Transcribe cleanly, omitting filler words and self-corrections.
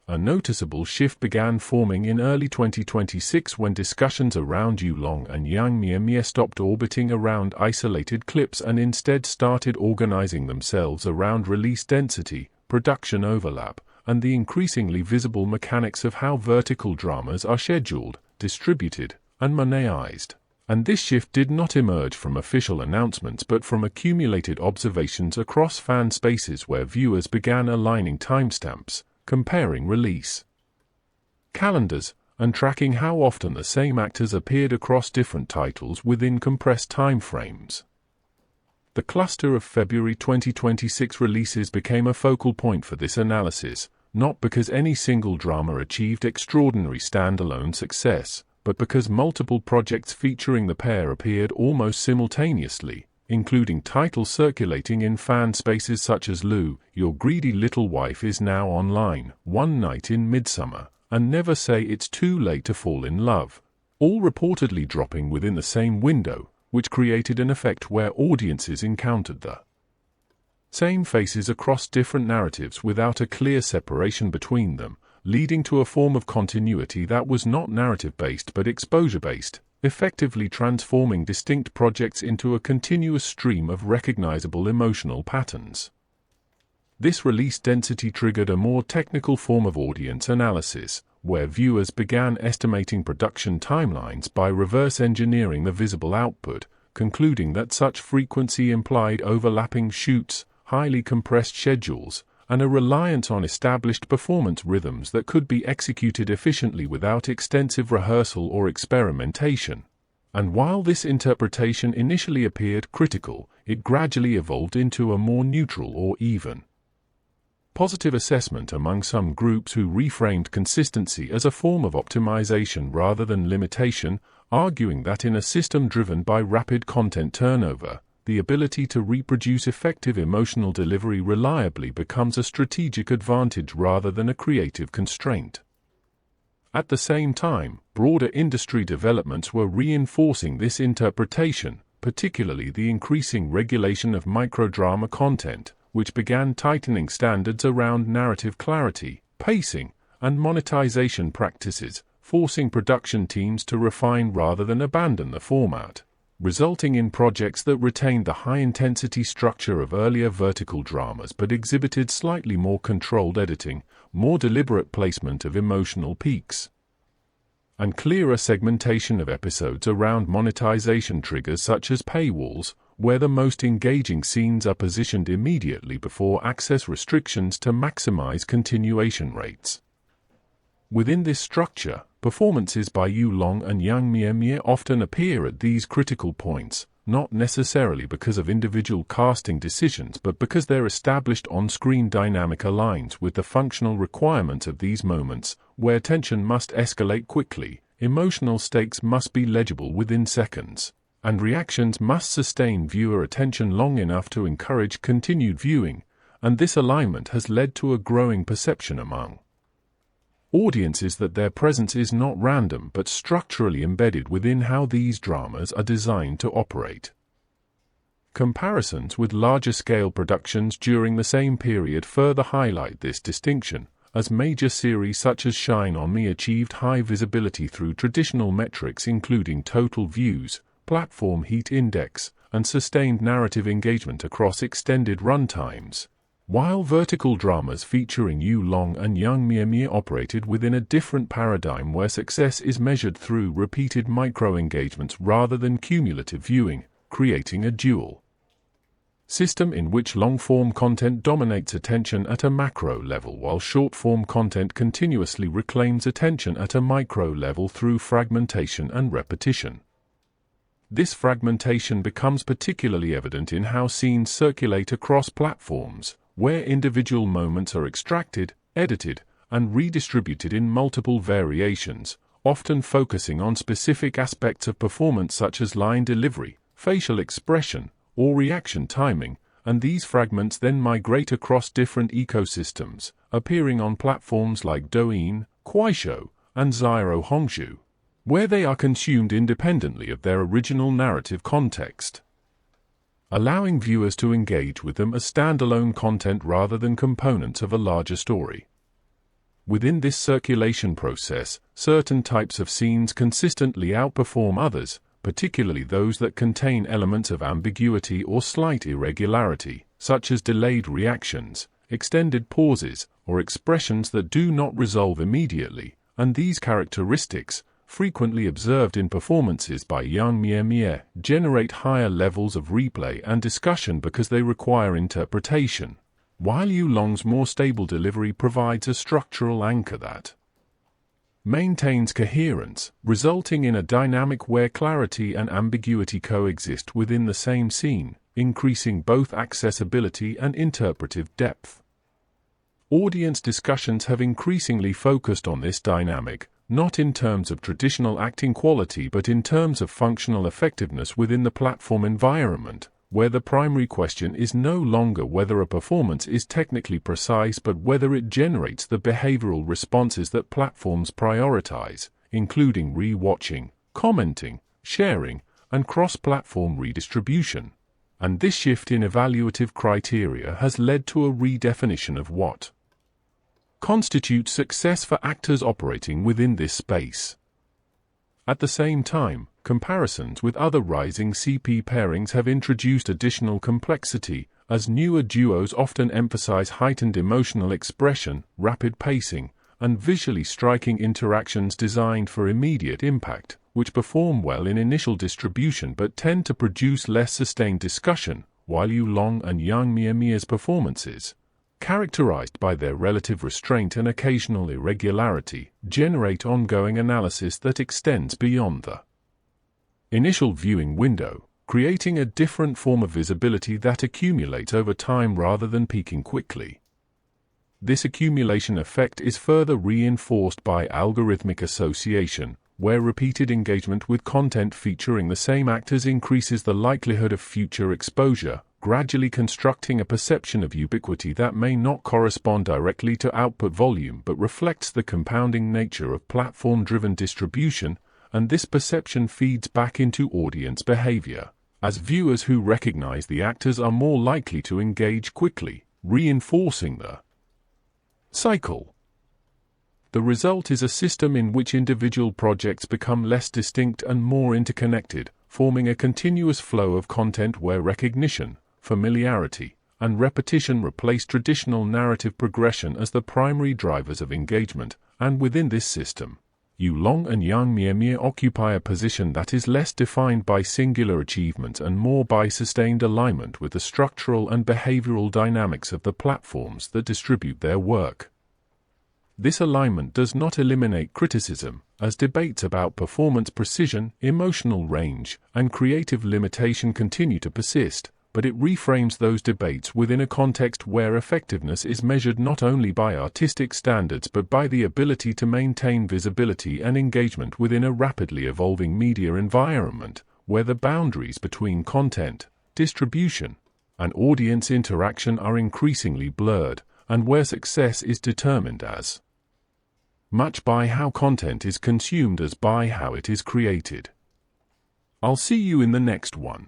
A noticeable shift began forming in early 2026 when discussions around Yulong and Yang Mie stopped orbiting around isolated clips and instead started organizing themselves around release density, production overlap, and the increasingly visible mechanics of how vertical dramas are scheduled, distributed, and monetized. And this shift did not emerge from official announcements but from accumulated observations across fan spaces where viewers began aligning timestamps, comparing release calendars, and tracking how often the same actors appeared across different titles within compressed time frames. The cluster of February 2026 releases became a focal point for this analysis, not because any single drama achieved extraordinary standalone success, but because multiple projects featuring the pair appeared almost simultaneously, including titles circulating in fan spaces such as Lu, Your Greedy Little Wife Is Now Online, One Night in Midsummer, and Never Say It's Too Late to Fall in Love, all reportedly dropping within the same window, which created an effect where audiences encountered the same faces across different narratives without a clear separation between them, leading to a form of continuity that was not narrative-based but exposure-based, effectively transforming distinct projects into a continuous stream of recognizable emotional patterns. This release density triggered a more technical form of audience analysis, where viewers began estimating production timelines by reverse engineering the visible output, concluding that such frequency implied overlapping shoots, highly compressed schedules, and a reliance on established performance rhythms that could be executed efficiently without extensive rehearsal or experimentation. And while this interpretation initially appeared critical, it gradually evolved into a more neutral or even positive assessment among some groups who reframed consistency as a form of optimization rather than limitation, arguing that in a system driven by rapid content turnover, the ability to reproduce effective emotional delivery reliably becomes a strategic advantage rather than a creative constraint. At the same time, broader industry developments were reinforcing this interpretation, particularly the increasing regulation of microdrama content, which began tightening standards around narrative clarity, pacing, and monetization practices, forcing production teams to refine rather than abandon the format, resulting in projects that retained the high-intensity structure of earlier vertical dramas but exhibited slightly more controlled editing, more deliberate placement of emotional peaks, and clearer segmentation of episodes around monetization triggers such as paywalls, where the most engaging scenes are positioned immediately before access restrictions to maximize continuation rates. Within this structure, performances by Yulong and Yang Mie often appear at these critical points, not necessarily because of individual casting decisions but because their established on-screen dynamic aligns with the functional requirements of these moments, where tension must escalate quickly, emotional stakes must be legible within seconds, and reactions must sustain viewer attention long enough to encourage continued viewing, and this alignment has led to a growing perception among audiences that their presence is not random but structurally embedded within how these dramas are designed to operate. Comparisons with larger-scale productions during the same period further highlight this distinction, as major series such as Shine on Me achieved high visibility through traditional metrics including total views, platform heat index, and sustained narrative engagement across extended runtimes, while vertical dramas featuring Yulong and Yang Mie operated within a different paradigm where success is measured through repeated micro-engagements rather than cumulative viewing, creating a dual system in which long-form content dominates attention at a macro level while short-form content continuously reclaims attention at a micro level through fragmentation and repetition. This fragmentation becomes particularly evident in how scenes circulate across platforms, where individual moments are extracted, edited, and redistributed in multiple variations, often focusing on specific aspects of performance such as line delivery, facial expression, or reaction timing, and these fragments then migrate across different ecosystems, appearing on platforms like Douyin, Kuaishou, and Ziro Hongshu, where they are consumed independently of their original narrative context, allowing viewers to engage with them as standalone content rather than components of a larger story. Within this circulation process, certain types of scenes consistently outperform others, particularly those that contain elements of ambiguity or slight irregularity, such as delayed reactions, extended pauses, or expressions that do not resolve immediately, and these characteristics, frequently observed in performances by Yang Mie, generate higher levels of replay and discussion because they require interpretation, while Yu Long's more stable delivery provides a structural anchor that maintains coherence, resulting in a dynamic where clarity and ambiguity coexist within the same scene, increasing both accessibility and interpretive depth. Audience discussions have increasingly focused on this dynamic, not in terms of traditional acting quality but in terms of functional effectiveness within the platform environment, where the primary question is no longer whether a performance is technically precise but whether it generates the behavioral responses that platforms prioritize, including re-watching, commenting, sharing, and cross-platform redistribution. And this shift in evaluative criteria has led to a redefinition of what constitutes success for actors operating within this space. At the same time, comparisons with other rising CP pairings have introduced additional complexity, as newer duos often emphasize heightened emotional expression, rapid pacing, and visually striking interactions designed for immediate impact, which perform well in initial distribution but tend to produce less sustained discussion, while Yu Long and Yang Mie's performances, characterized by their relative restraint and occasional irregularity, generate ongoing analysis that extends beyond the initial viewing window, creating a different form of visibility that accumulates over time rather than peaking quickly. This accumulation effect is further reinforced by algorithmic association, where repeated engagement with content featuring the same actors increases the likelihood of future exposure, gradually constructing a perception of ubiquity that may not correspond directly to output volume but reflects the compounding nature of platform-driven distribution, and this perception feeds back into audience behavior, as viewers who recognize the actors are more likely to engage quickly, reinforcing the cycle. The result is a system in which individual projects become less distinct and more interconnected, forming a continuous flow of content where recognition, familiarity, and repetition replace traditional narrative progression as the primary drivers of engagement, and within this system, Yu Long and Yang Mie occupy a position that is less defined by singular achievement and more by sustained alignment with the structural and behavioral dynamics of the platforms that distribute their work. This alignment does not eliminate criticism, as debates about performance precision, emotional range, and creative limitation continue to persist, but it reframes those debates within a context where effectiveness is measured not only by artistic standards but by the ability to maintain visibility and engagement within a rapidly evolving media environment, where the boundaries between content, distribution, and audience interaction are increasingly blurred, and where success is determined as much by how content is consumed as by how it is created. I'll see you in the next one.